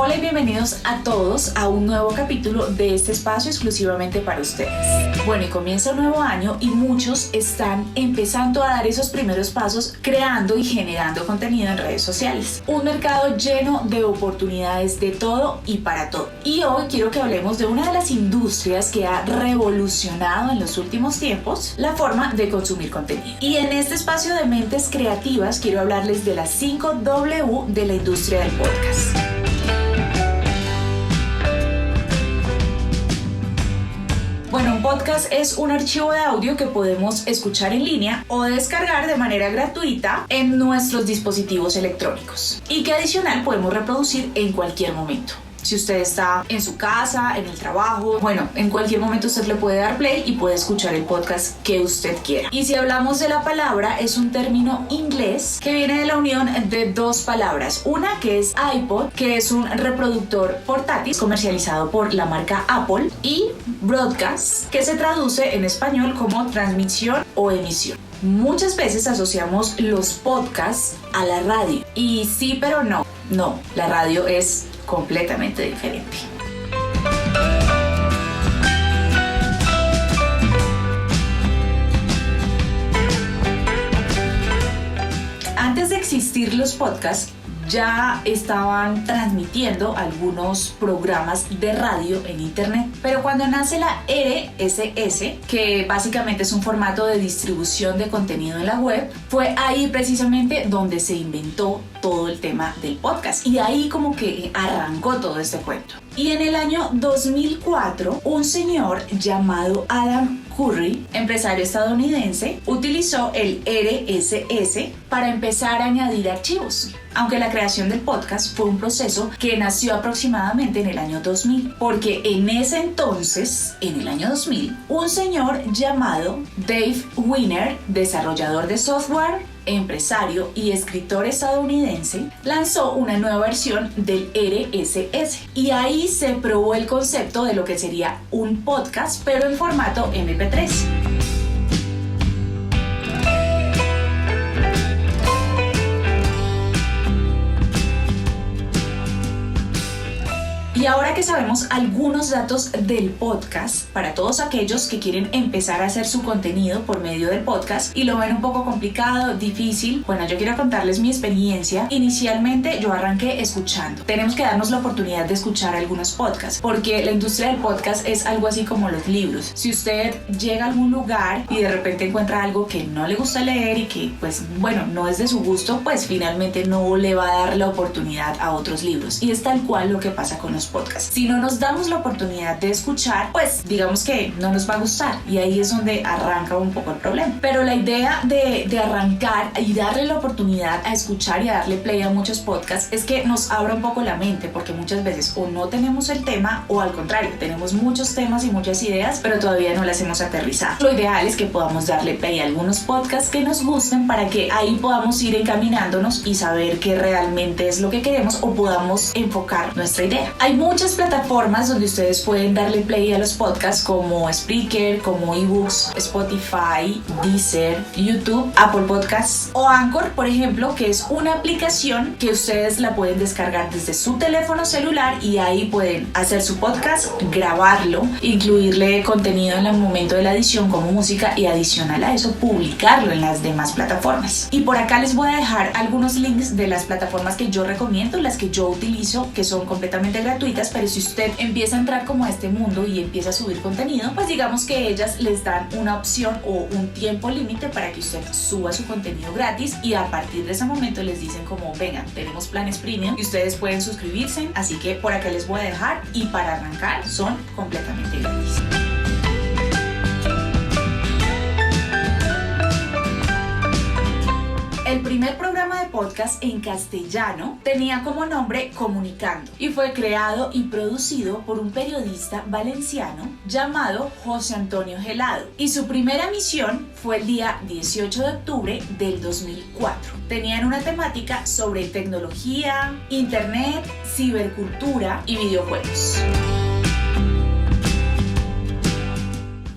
Hola y bienvenidos a todos a un nuevo capítulo de este espacio exclusivamente para ustedes. Bueno, y comienza un nuevo año y muchos están empezando a dar esos primeros pasos creando y generando contenido en redes sociales. Un mercado lleno de oportunidades de todo y para todo. Y hoy quiero que hablemos de una de las industrias que ha revolucionado en los últimos tiempos la forma de consumir contenido. Y en este espacio de mentes creativas quiero hablarles de las 5 W de la industria del podcast. Bueno, un podcast es un archivo de audio que podemos escuchar en línea o descargar de manera gratuita en nuestros dispositivos electrónicos y que adicional podemos reproducir en cualquier momento. Si usted está en su casa, en el trabajo, bueno, en cualquier momento usted le puede dar play y puede escuchar el podcast que usted quiera. Y si hablamos de la palabra, es un término inglés que viene de la unión de dos palabras. Una que es iPod, que es un reproductor portátil comercializado por la marca Apple, y broadcast, que se traduce en español como transmisión o emisión. Muchas veces asociamos los podcasts a la radio. Y sí, pero no. No, la radio es completamente diferente. Antes de existir los podcasts, ya estaban transmitiendo algunos programas de radio en internet. Pero cuando nace la RSS, que básicamente es un formato de distribución de contenido en la web, fue ahí precisamente donde se inventó todo el tema del podcast. Y ahí como que arrancó todo este cuento. Y en el año 2004, un señor llamado Adam Curry, empresario estadounidense, utilizó el RSS para empezar a añadir archivos. Aunque la creación del podcast fue un proceso que nació aproximadamente en el año 2000, porque en ese entonces, en el año 2000, un señor llamado Dave Wiener, desarrollador de software, empresario y escritor estadounidense, lanzó una nueva versión del RSS y ahí se probó el concepto de lo que sería un podcast pero en formato MP3. Y ahora que sabemos algunos datos del podcast, para todos aquellos que quieren empezar a hacer su contenido por medio del podcast y lo ven un poco complicado, difícil, bueno, yo quiero contarles mi experiencia. Inicialmente yo arranqué escuchando. Tenemos que darnos la oportunidad de escuchar algunos podcasts, porque la industria del podcast es algo así como los libros. Si usted llega a algún lugar y de repente encuentra algo que no le gusta leer y que, pues, bueno, no es de su gusto, pues finalmente no le va a dar la oportunidad a otros libros. Y es tal cual lo que pasa con los podcasts. Si no nos damos la oportunidad de escuchar, pues digamos que no nos va a gustar y ahí es donde arranca un poco el problema. Pero la idea de arrancar y darle la oportunidad a escuchar y a darle play a muchos podcasts es que nos abra un poco la mente, porque muchas veces o no tenemos el tema o al contrario, tenemos muchos temas y muchas ideas, pero todavía no las hemos aterrizado. Lo ideal es que podamos darle play a algunos podcasts que nos gusten para que ahí podamos ir encaminándonos y saber qué realmente es lo que queremos o podamos enfocar nuestra idea. Hay muchas plataformas donde ustedes pueden darle play a los podcasts, como Spreaker, como eBooks, Spotify, Deezer, YouTube, Apple Podcasts o Anchor, por ejemplo, que es una aplicación que ustedes la pueden descargar desde su teléfono celular y ahí pueden hacer su podcast, grabarlo, incluirle contenido en el momento de la edición como música y adicional a eso publicarlo en las demás plataformas. Y por acá les voy a dejar algunos links de las plataformas que yo recomiendo, las que yo utilizo, que son completamente gratuitas, pero si usted empieza a entrar como a este mundo y empieza a subir contenido, pues digamos que ellas les dan una opción o un tiempo límite para que usted suba su contenido gratis y a partir de ese momento les dicen como, venga, tenemos planes premium y ustedes pueden suscribirse, así que por acá les voy a dejar y para arrancar son completamente gratis. El primer programa de podcast en castellano tenía como nombre Comunicando y fue creado y producido por un periodista valenciano llamado José Antonio Gelado, y su primera emisión fue el día 18 de octubre del 2004. Tenían una temática sobre tecnología, internet, cibercultura y videojuegos.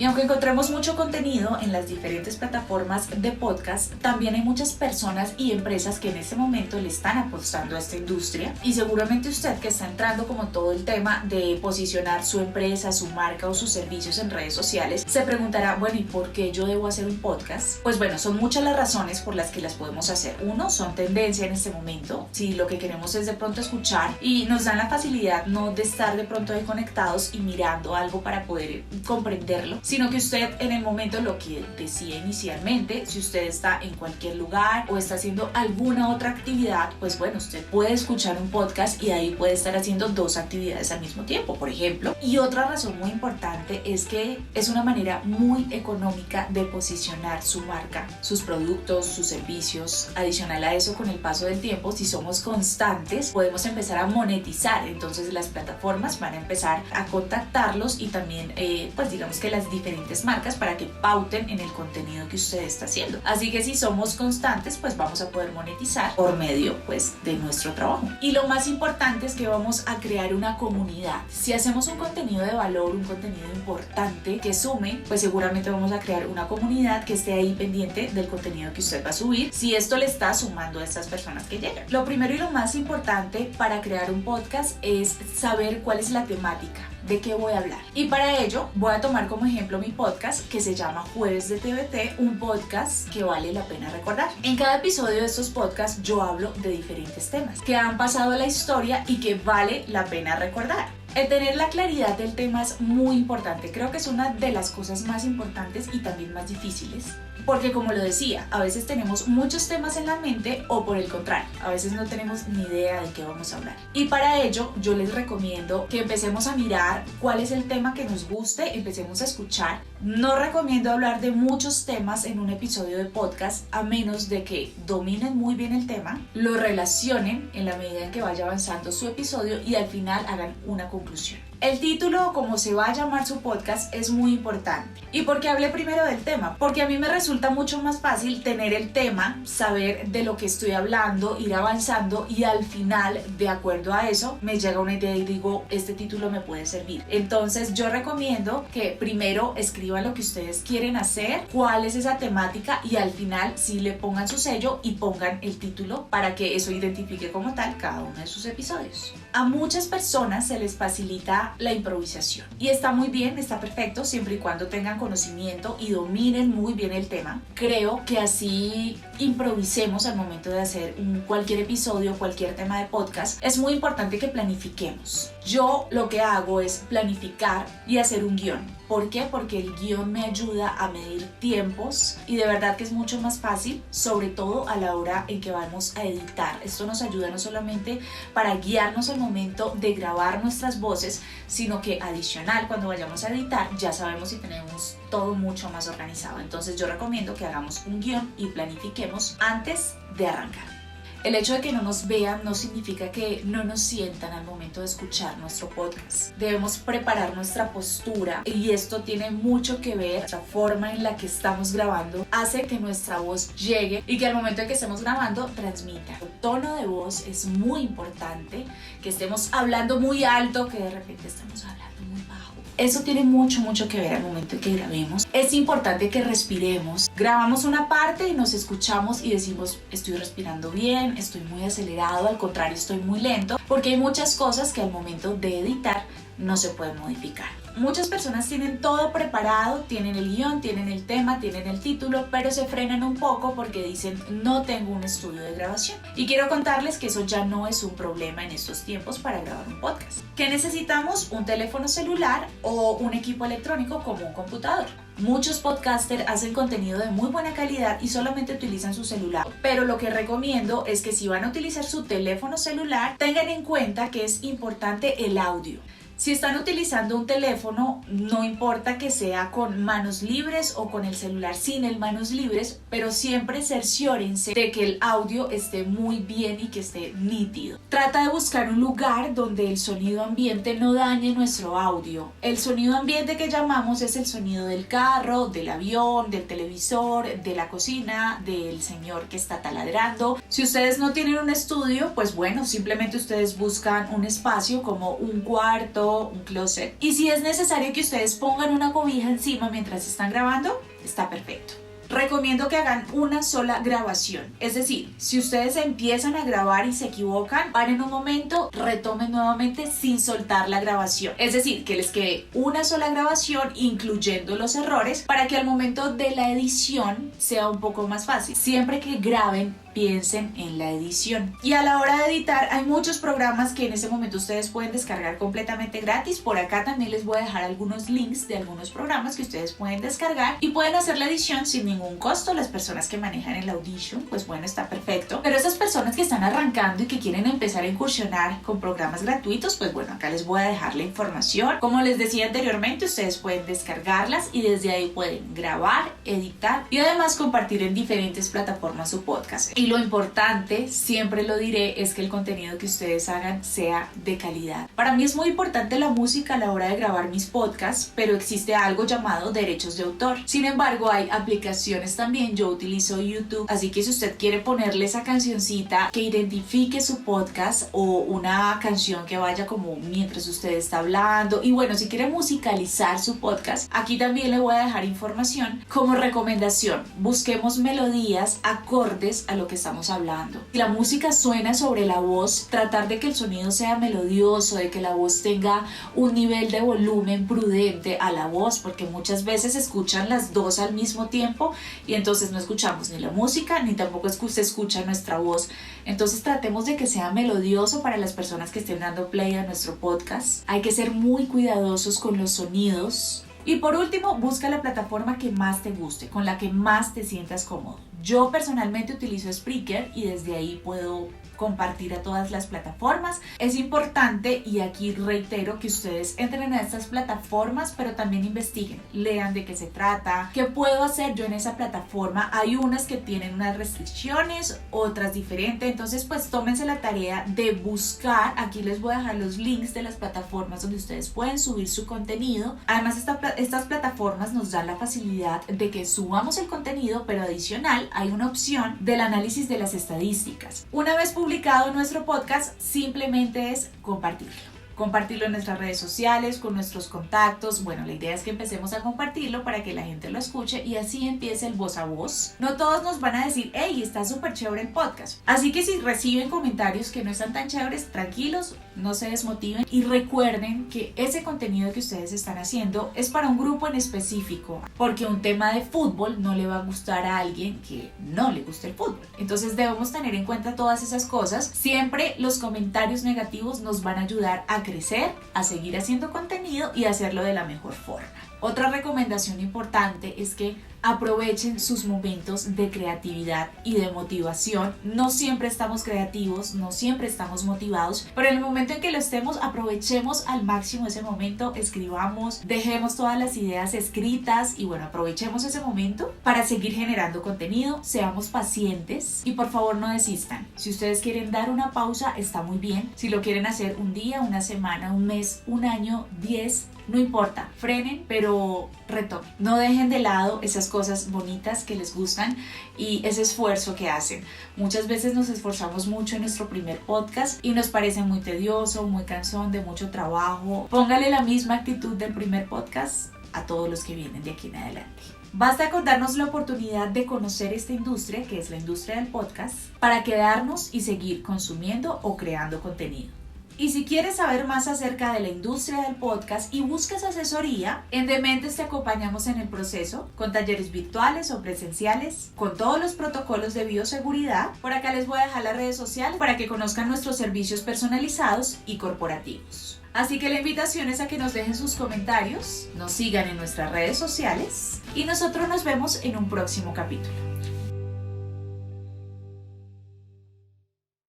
Y aunque encontremos mucho contenido en las diferentes plataformas de podcast, también hay muchas personas y empresas que en este momento le están apostando a esta industria. Y seguramente usted, que está entrando como todo el tema de posicionar su empresa, su marca o sus servicios en redes sociales, se preguntará, bueno, ¿y por qué yo debo hacer un podcast? Pues bueno, son muchas las razones por las que las podemos hacer. Uno, son tendencia en este momento. Si lo que queremos es de pronto escuchar y nos dan la facilidad no de estar de pronto ahí conectados y mirando algo para poder comprenderlo, sino que usted en el momento, lo que decía inicialmente, si usted está en cualquier lugar o está haciendo alguna otra actividad, pues bueno, usted puede escuchar un podcast y ahí puede estar haciendo dos actividades al mismo tiempo, por ejemplo. Y otra razón muy importante es que es una manera muy económica de posicionar su marca, sus productos, sus servicios. Adicional a eso, con el paso del tiempo, si somos constantes, podemos empezar a monetizar. Entonces las plataformas van a empezar a contactarlos y también pues digamos que las diferentes marcas para que pauten en el contenido que usted está haciendo. Así que si somos constantes, pues vamos a poder monetizar por medio pues de nuestro trabajo. Y lo más importante es que vamos a crear una comunidad. Si hacemos un contenido de valor, un contenido importante que sume, pues seguramente vamos a crear una comunidad que esté ahí pendiente del contenido que usted va a subir, si esto le está sumando a estas personas que llegan. Lo primero y lo más importante para crear un podcast es saber cuál es la temática, de qué voy a hablar. Y para ello voy a tomar como ejemplo mi podcast que se llama Jueves de TVT, un podcast que vale la pena recordar. En cada episodio de estos podcasts yo hablo de diferentes temas que han pasado a la historia y que vale la pena recordar. El tener la claridad del tema es muy importante. Creo que es una de las cosas más importantes y también más difíciles. Porque como lo decía, a veces tenemos muchos temas en la mente o por el contrario, a veces no tenemos ni idea de qué vamos a hablar. Y para ello yo les recomiendo que empecemos a mirar cuál es el tema que nos guste, empecemos a escuchar. No recomiendo hablar de muchos temas en un episodio de podcast a menos de que dominen muy bien el tema, lo relacionen en la medida en que vaya avanzando su episodio y al final hagan una conclusión. El título o cómo se va a llamar su podcast es muy importante. ¿Y por qué hablé primero del tema? Porque a mí me resulta mucho más fácil tener el tema, saber de lo que estoy hablando, ir avanzando y al final, de acuerdo a eso, me llega una idea y digo, este título me puede servir. Entonces yo recomiendo que primero escriban lo que ustedes quieren hacer, cuál es esa temática y al final sí le pongan su sello y pongan el título para que eso identifique como tal cada uno de sus episodios. A muchas personas se les facilita la improvisación y está muy bien, está perfecto siempre y cuando tengan conocimiento y dominen muy bien el tema. Creo que así improvisemos al momento de hacer cualquier episodio, cualquier tema de podcast. Es muy importante que planifiquemos. Yo lo que hago es planificar y hacer un guión. ¿Por qué? Porque el guión me ayuda a medir tiempos y de verdad que es mucho más fácil, sobre todo a la hora en que vamos a editar. Esto nos ayuda no solamente para guiarnos al momento de grabar nuestras voces, sino que adicional cuando vayamos a editar ya sabemos si tenemos todo mucho más organizado. Entonces yo recomiendo que hagamos un guión y planifiquemos antes de arrancar. El hecho de que no nos vean no significa que no nos sientan al momento de escuchar nuestro podcast. Debemos preparar nuestra postura y esto tiene mucho que ver. La forma en la que estamos grabando hace que nuestra voz llegue y que al momento en que estemos grabando transmita. El tono de voz es muy importante, que estemos hablando muy alto, que de repente estamos hablando muy bajo. Eso tiene mucho que ver al momento en que grabemos. Es importante que respiremos. Grabamos una parte y nos escuchamos y decimos, estoy respirando bien, estoy muy acelerado, al contrario, estoy muy lento, porque hay muchas cosas que al momento de editar no se pueden modificar. Muchas personas tienen todo preparado, tienen el guión, tienen el tema, tienen el título, pero se frenan un poco porque dicen no tengo un estudio de grabación. Y quiero contarles que eso ya no es un problema en estos tiempos para grabar un podcast. ¿Qué necesitamos? Un teléfono celular o un equipo electrónico como un computador. Muchos podcasters hacen contenido de muy buena calidad y solamente utilizan su celular. Pero lo que recomiendo es que si van a utilizar su teléfono celular, tengan en cuenta que es importante el audio. Si están utilizando un teléfono, no importa que sea con manos libres o con el celular sin el manos libres, pero siempre cerciórense de que el audio esté muy bien y que esté nítido. Trata de buscar un lugar donde el sonido ambiente no dañe nuestro audio. El sonido ambiente que llamamos es el sonido del carro, del avión, del televisor, de la cocina, del señor que está taladrando. Si ustedes no tienen un estudio, pues bueno, simplemente ustedes buscan un espacio como un cuarto, cuarto, un closet. Y si es necesario que ustedes pongan una cobija encima mientras están grabando, está perfecto. Recomiendo que hagan una sola grabación, es decir, si ustedes empiezan a grabar y se equivocan, paren un momento, retomen nuevamente sin soltar la grabación, es decir, que les quede una sola grabación incluyendo los errores para que al momento de la edición sea un poco más fácil. Siempre que graben, piensen en la edición. Y a la hora de editar hay muchos programas que en ese momento ustedes pueden descargar completamente gratis. Por acá también les voy a dejar algunos links de algunos programas que ustedes pueden descargar y pueden hacer la edición sin ningún costo. Las personas que manejan el Audition, pues bueno, está perfecto, pero esas personas que están arrancando y que quieren empezar a incursionar con programas gratuitos, pues bueno, acá les voy a dejar la información. Como les decía anteriormente, ustedes pueden descargarlas y desde ahí pueden grabar, editar y además compartir en diferentes plataformas su podcast. Y lo importante, siempre lo diré, es que el contenido que ustedes hagan sea de calidad. Para mí es muy importante la música a la hora de grabar mis podcasts, pero existe algo llamado derechos de autor. Sin embargo, hay aplicaciones también, yo utilizo YouTube, así que si usted quiere ponerle esa cancioncita que identifique su podcast o una canción que vaya como mientras usted está hablando, y bueno, si quiere musicalizar su podcast, aquí también le voy a dejar información como recomendación. Busquemos melodías acordes a lo que estamos hablando. Si la música suena sobre la voz, tratar de que el sonido sea melodioso, de que la voz tenga un nivel de volumen prudente a la voz, porque muchas veces escuchan las dos al mismo tiempo y entonces no escuchamos ni la música ni tampoco se escucha nuestra voz. Entonces tratemos de que sea melodioso para las personas que estén dando play a nuestro podcast. Hay que ser muy cuidadosos con los sonidos. Y por último, busca la plataforma que más te guste, con la que más te sientas cómodo. Yo personalmente utilizo Spreaker y desde ahí puedo compartir a todas las plataformas. Es importante, y aquí reitero, que ustedes entren a estas plataformas, pero también investiguen, lean de qué se trata, qué puedo hacer yo en esa plataforma. Hay unas que tienen unas restricciones, otras diferentes, entonces pues tómense la tarea de buscar. Aquí les voy a dejar los links de las plataformas donde ustedes pueden subir su contenido. Además estas plataformas nos dan la facilidad de que subamos el contenido, pero adicional hay una opción del análisis de las estadísticas. Una vez publicado nuestro podcast, simplemente es compartirlo en nuestras redes sociales, con nuestros contactos. Bueno, la idea es que empecemos a compartirlo para que la gente lo escuche y así empiece el voz a voz. No todos nos van a decir, hey, está súper chévere el podcast. Así que si reciben comentarios que no están tan chéveres, tranquilos, no se desmotiven y recuerden que ese contenido que ustedes están haciendo es para un grupo en específico, porque un tema de fútbol no le va a gustar a alguien que no le guste el fútbol. Entonces debemos tener en cuenta todas esas cosas. Siempre los comentarios negativos nos van a ayudar a crecer, a seguir haciendo contenido y hacerlo de la mejor forma. Otra recomendación importante es que aprovechen sus momentos de creatividad y de motivación. No siempre estamos creativos, no siempre estamos motivados, pero en el momento en que lo estemos, aprovechemos al máximo ese momento, escribamos, dejemos todas las ideas escritas y bueno, aprovechemos ese momento para seguir generando contenido. Seamos pacientes y por favor no desistan. Si ustedes quieren dar una pausa, está muy bien. Si lo quieren hacer un día, una semana, un mes, un año, 10, no importa, frenen, pero retomen. No dejen de lado esas cosas bonitas que les gustan y ese esfuerzo que hacen. Muchas veces nos esforzamos mucho en nuestro primer podcast y nos parece muy tedioso, muy cansón, de mucho trabajo. Póngale la misma actitud del primer podcast a todos los que vienen de aquí en adelante. Basta con darnos la oportunidad de conocer esta industria, que es la industria del podcast, para quedarnos y seguir consumiendo o creando contenido. Y si quieres saber más acerca de la industria del podcast y buscas asesoría, en Dementes te acompañamos en el proceso, con talleres virtuales o presenciales, con todos los protocolos de bioseguridad. Por acá les voy a dejar las redes sociales para que conozcan nuestros servicios personalizados y corporativos. Así que la invitación es a que nos dejen sus comentarios, nos sigan en nuestras redes sociales y nosotros nos vemos en un próximo capítulo.